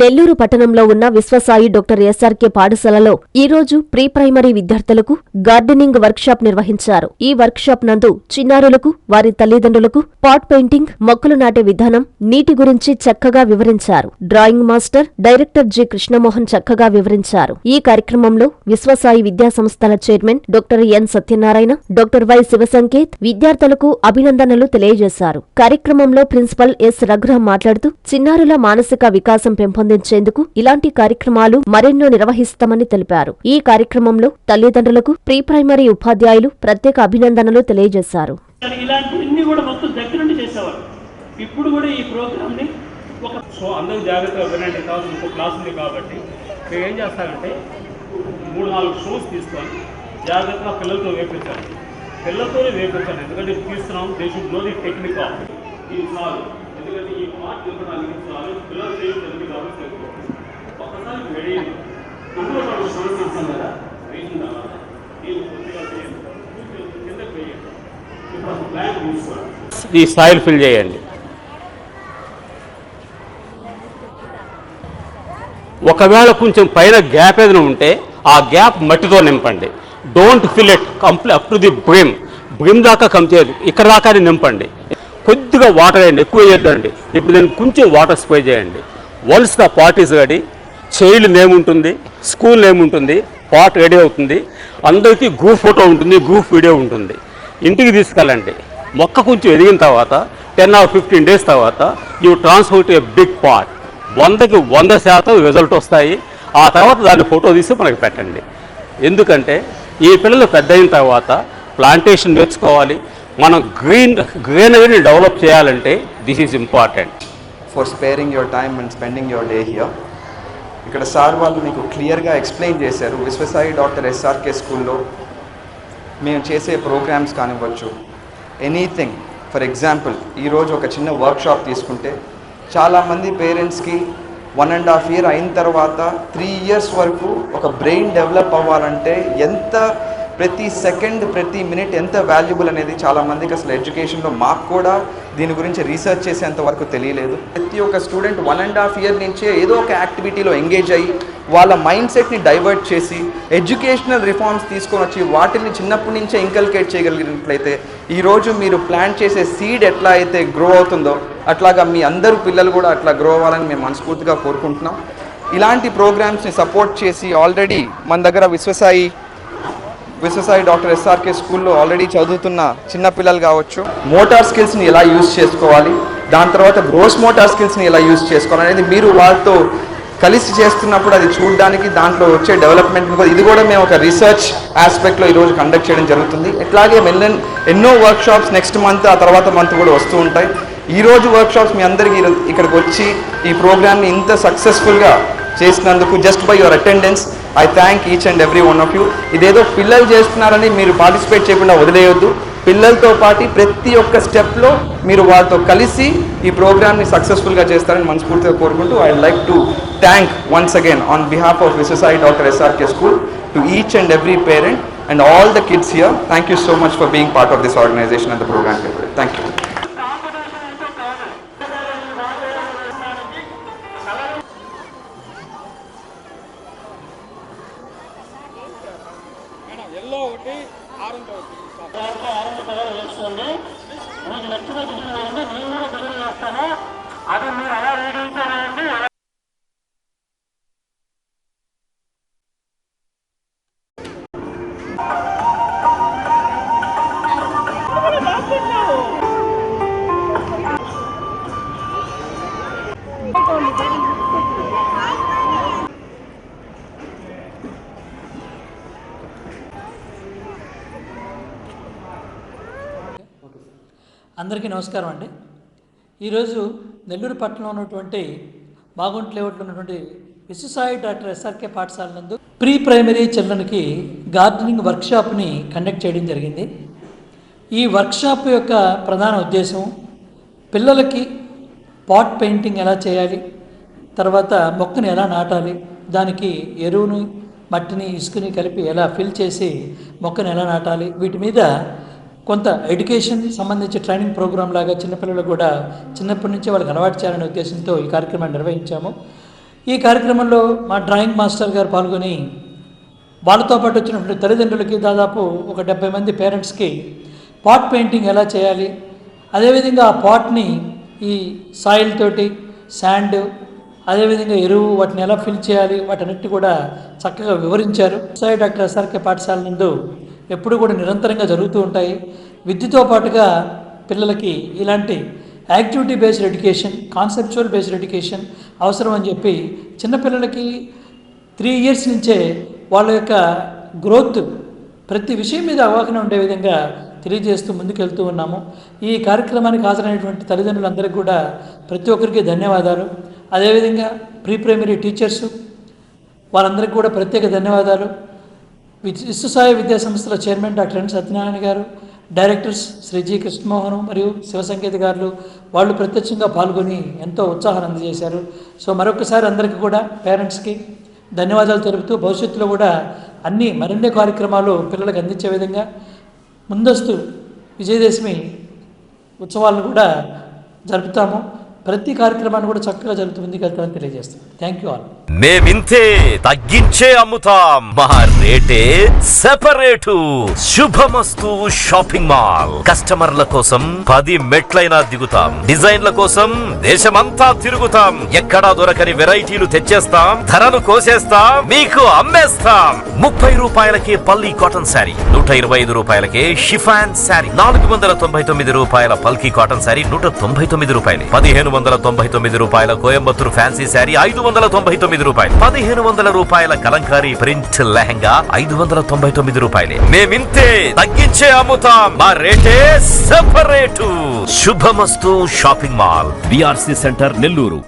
నెల్లూరు పట్టణంలో ఉన్న Viswasai doctor SRK పాఠశాలలో ఈరోజు ప్రీ ప్రైమరీ విద్యార్థులకు గార్డెనింగ్ వర్క్షాప్ నిర్వహించారు. ఈ వర్క్షాప్ నందు చిన్నారులకు, వారి తల్లిదండ్రులకు పాట్ పెయింటింగ్, మొక్కలు నాటే విధానం, నీటి గురించి చక్కగా వివరించారు. Drawing master director G Krishnamohan చక్కగా వివరించారు. ఈ కార్యక్రమంలో విశ్వసాయి విద్యా సంస్థల chairman doctor N Satyanarayana, doctor Y Shivasanketh విద్యార్థులకు అభినందనలు తెలియజేశారు. కార్యక్రమంలో ప్రిన్సిపల్ ఎస్ రఘురాం మాట్లాడుతూ చిన్నారుల మానసిక వికాసం పెంపొందించేందుకు ఇలాంటి కార్యక్రమాలు మరెన్నో నిర్వహిస్తామని తెలిపారు. ఈ కార్యక్రమంలో తల్లిదండ్రులకు, ప్రీ ప్రైమరీ ఉపాధ్యాయులు ప్రత్యేక అభినందనలు తెలియజేశారు. ఇప్పుడు కూడా ఈ ప్రోగ్రామ్ ని ఒక అందరూ జాగ్రత్తగా వినండి. ఇంకో క్లాస్ ఉంది కాబట్టి మేము ఏం చేస్తామంటే 3-4 షోస్ తీసుకొని జాగ్రత్తగా పిల్లలతో వేపించాలి. పిల్లలతోనే వేపించాలి. ఎందుకంటే తీస్తున్నాం, they should know the technique of ఈ చాలు. ఎందుకంటే ఈ పార్ట్ ఇవ్వడానికి చాలు, పిల్లలు చేయడం జరిగింది కాబట్టి ఒక్కసారి రెడీ అందులో షోస్ ఇస్తాం కదా, వేసిన తర్వాత ఈ కొద్దిగా కిందకి వేయండి. ఇప్పుడు ప్లాన్ తీసుకోండి, ఈ సాయిల్ ఫిల్ చేయండి. ఒకవేళ కొంచెం పైన గ్యాప్ ఏదైనా ఉంటే ఆ గ్యాప్ మట్టితో నింపండి. Don't fill it complete up to the brim దాకా కమ్ చేయదు, ఇక్కడ దాకానే నింపండి. కొద్దిగా వాటర్ వేయండి, ఎక్కువ వేయద్దండి. ఇప్పుడు దాన్ని కొంచెం వాటర్ స్ప్రే చేయండి. Once the pot is ready, child name ఉంటుంది, స్కూల్ నేమ్ ఉంటుంది, పాట్ రెడీ అవుతుంది. అందరికీ గ్రూప్ ఫోటో ఉంటుంది, గ్రూప్ వీడియో ఉంటుంది. ఇంటికి తీసుకెళ్ళండి. మొక్క కొంచెం ఎదిగిన తర్వాత 10 or 15 days తర్వాత you transfer to a big pot. 100కి 100% రిజల్ట్ వస్తాయి. ఆ తర్వాత దాన్ని ఫోటో తీసి మనకి పెట్టండి. ఎందుకంటే ఈ పిల్లలు పెద్ద అయిన తర్వాత ప్లాంటేషన్ నేర్చుకోవాలి. మనం గ్రీనరీని డెవలప్ చేయాలంటే this is important. For sparing your time and spending your day here. ఇక్కడ సార్ వాళ్ళు మీకు క్లియర్గా ఎక్స్ప్లెయిన్ చేశారు. విశ్వసాయి డాక్టర్ ఎస్ఆర్కే స్కూల్లో మేము చేసే ప్రోగ్రామ్స్ కానివ్వచ్చు, ఎనీథింగ్. ఫర్ ఎగ్జాంపుల్ ఈరోజు ఒక చిన్న వర్క్షాప్ తీసుకుంటే చాలామంది పేరెంట్స్కి 1.5 year అయిన తర్వాత 3 years వరకు ఒక బ్రెయిన్ డెవలప్ అవ్వాలంటే ఎంత, ప్రతి సెకండ్, ప్రతి మినిట్ ఎంత వాల్యుబుల్ అనేది చాలామందికి అసలు ఎడ్యుకేషన్లో మాకు కూడా దీని గురించి రీసెర్చ్ చేసేంత వరకు తెలియలేదు. ప్రతి ఒక్క స్టూడెంట్ 1.5 year నుంచే ఏదో ఒక యాక్టివిటీలో ఎంగేజ్ అయ్యి వాళ్ళ మైండ్ సెట్ని డైవర్ట్ చేసి ఎడ్యుకేషనల్ రిఫార్మ్స్ తీసుకొని వచ్చి వాటిని చిన్నప్పటి నుంచే ఇంకల్కేట్ చేయగలిగినట్లయితే ఈరోజు మీరు ప్లాంట్ చేసే సీడ్ ఎట్లా అయితే గ్రో అవుతుందో అట్లాగా మీ అందరూ పిల్లలు కూడా అట్లా గ్రో అవ్వాలని మేము మనస్ఫూర్తిగా కోరుకుంటున్నాం. ఇలాంటి ప్రోగ్రామ్స్ని సపోర్ట్ చేసి ఆల్రెడీ మన దగ్గర విశ్వసాయి డాక్టర్ ఎస్ఆర్కే స్కూల్లో ఆల్రెడీ చదువుతున్న చిన్నపిల్లలు కావచ్చు, మోటార్ స్కిల్స్ని ఎలా యూజ్ చేసుకోవాలి, దాని తర్వాత గ్రోస్ మోటార్ స్కిల్స్ని ఎలా యూజ్ చేసుకోవాలి అనేది మీరు వాళ్ళతో కలిసి చేస్తున్నప్పుడు అది చూడడానికి, దాంట్లో వచ్చే డెవలప్మెంట్ ఇది కూడా మేము ఒక రీసెర్చ్ ఆస్పెక్ట్లో ఈరోజు కండక్ట్ చేయడం జరుగుతుంది. ఇట్లాగే ఎన్నో వర్క్షాప్స్ నెక్స్ట్ మంత్, ఆ తర్వాత మంత్ కూడా వస్తూ ఉంటాయి. ఈరోజు వర్క్షాప్స్ మీ అందరికీ ఇక్కడికి వచ్చి ఈ ప్రోగ్రామ్ని ఇంత సక్సెస్ఫుల్గా చేసినందుకు just by your attendance I thank each and every one of you. ఇదేదో పిల్లలు చేస్తున్నారని మీరు పార్టిసిపేట్ చేయకుండా వదిలేయొద్దు. పిల్లలతో పాటు ప్రతి ఒక్క స్టెప్లో మీరు వాళ్ళతో కలిసి ఈ ప్రోగ్రామ్ని సక్సెస్ఫుల్గా చేస్తారని మనస్ఫూర్తిగా కోరుకుంటూ I like to thank once again on behalf of Viswasai doctor SRK school to each and every parent and all the kids here. Thank you so much for being part of this organization and the program. Thank you. అందరికీ నమస్కారం అండి. ఈరోజు నెల్లూరు పట్టణంలో ఉన్నటువంటి బాగుంట్ లేఅవుట్లో ఉన్నటువంటి Viswasai doctor SRK పాఠశాల నందు ప్రీ ప్రైమరీ చిల్డ్రన్కి గార్డెనింగ్ వర్క్షాప్ని కండక్ట్ చేయడం జరిగింది. ఈ వర్క్షాప్ యొక్క ప్రధాన ఉద్దేశం పిల్లలకి పాట్ పెయింటింగ్ ఎలా చేయాలి, తర్వాత మొక్కని ఎలా నాటాలి, దానికి ఎరువుని, మట్టిని, ఇసుకని కలిపి ఎలా ఫిల్ చేసి మొక్కని ఎలా నాటాలి, వీటి మీద కొంత ఎడ్యుకేషన్ సంబంధించి ట్రైనింగ్ ప్రోగ్రామ్ లాగా చిన్నపిల్లలు కూడా చిన్నప్పటి నుంచే వాళ్ళకి అలవాటు చేయాలనే ఉద్దేశంతో ఈ కార్యక్రమాన్ని నిర్వహించాము. ఈ కార్యక్రమంలో మా డ్రాయింగ్ మాస్టర్ గారు పాల్గొని వాళ్ళతో పాటు వచ్చినటువంటి తల్లిదండ్రులకి దాదాపు ఒక 70 మంది పేరెంట్స్కి పాట్ పెయింటింగ్ ఎలా చేయాలి, అదేవిధంగా ఆ పాట్ని ఈ సాయిల్ తోటి శాండ్, అదేవిధంగా ఎరువు వాటిని ఎలా ఫిల్ చేయాలి వాటన్నిటి కూడా చక్కగా వివరించారు. సాయి డాక్టర్ ఎస్ఆర్కే పాఠశాల నందు ఎప్పుడు కూడా నిరంతరంగా జరుగుతూ ఉంటాయి. విద్యతో పాటుగా పిల్లలకి ఇలాంటి activity based education, conceptual based education అవసరం అని చెప్పి చిన్నపిల్లలకి 3 years నుంచే వాళ్ళ యొక్క గ్రోత్ ప్రతి విషయం మీద అవగాహన ఉండే విధంగా తెలియజేస్తూ ముందుకెళ్తూ ఉన్నాము. ఈ కార్యక్రమానికి హాజరైనటువంటి తల్లిదండ్రులందరికీ కూడా ప్రతి ఒక్కరికి ధన్యవాదాలు. అదేవిధంగా ప్రీ ప్రైమరీ టీచర్సు వాళ్ళందరికీ కూడా ప్రత్యేక ధన్యవాదాలు. విశ్వసాయి విద్యా సంస్థల చైర్మన్ డాక్టర్ ఎన్ సత్యనారాయణ గారు, డైరెక్టర్స్ శ్రీ జి కృష్ణమోహన్ మరియు శివసంకేత గారు వాళ్ళు ప్రత్యక్షంగా పాల్గొని ఎంతో ఉత్సాహాన్ని అందజేశారు. సో మరొకసారి అందరికీ కూడా పేరెంట్స్కి ధన్యవాదాలు తెలుపుతూ భవిష్యత్తులో కూడా మరిన్ని కార్యక్రమాలు పిల్లలకు అందించే విధంగా ముందస్తు విజయదశమి ఉత్సవాలను కూడా జరుపుతాము. ప్రతి కార్యక్రమాన్ని కూడా చక్కగా జరుగుతుంది వెళ్తామని తెలియజేస్తాం. Thank you all. మేమింతే తగ్గించే అమ్ముతాం, మా రేటే సెపరేటు. శుభమస్తు షాపింగ్ మాల్. కస్టమర్ల కోసం 10 మెట్లైనా దిగుతాం, డిజైన్ల కోసం దేశమంతా తిరుగుతాం. ఎక్కడా దొరకని వెరైటీలు తెచ్చేస్తాం, ధరలు కోసేస్తాం, మీకు అమ్మేస్తాం. 30 రూపాయలకే పల్లి కాటన్ శారీ, 125 రూపాయలకే షిఫాన్ శారీ, 499 రూపాయల పల్కీ కాటన్ శారీ 199 రూపాయలు, 1599 రూపాయల కోయంబత్తూరు ఫ్యాన్సీ శారీ 599 రూపాయలు, 1500 రూపాయల కలంకారీ ప్రింట్ లెహంగా 599 రూపాయలే. మేమింతే తగ్గించే అమ్ముతాం, మా రేటే సెపరేటు. శుభమస్తు shopping mall, BRC centre, Nellore.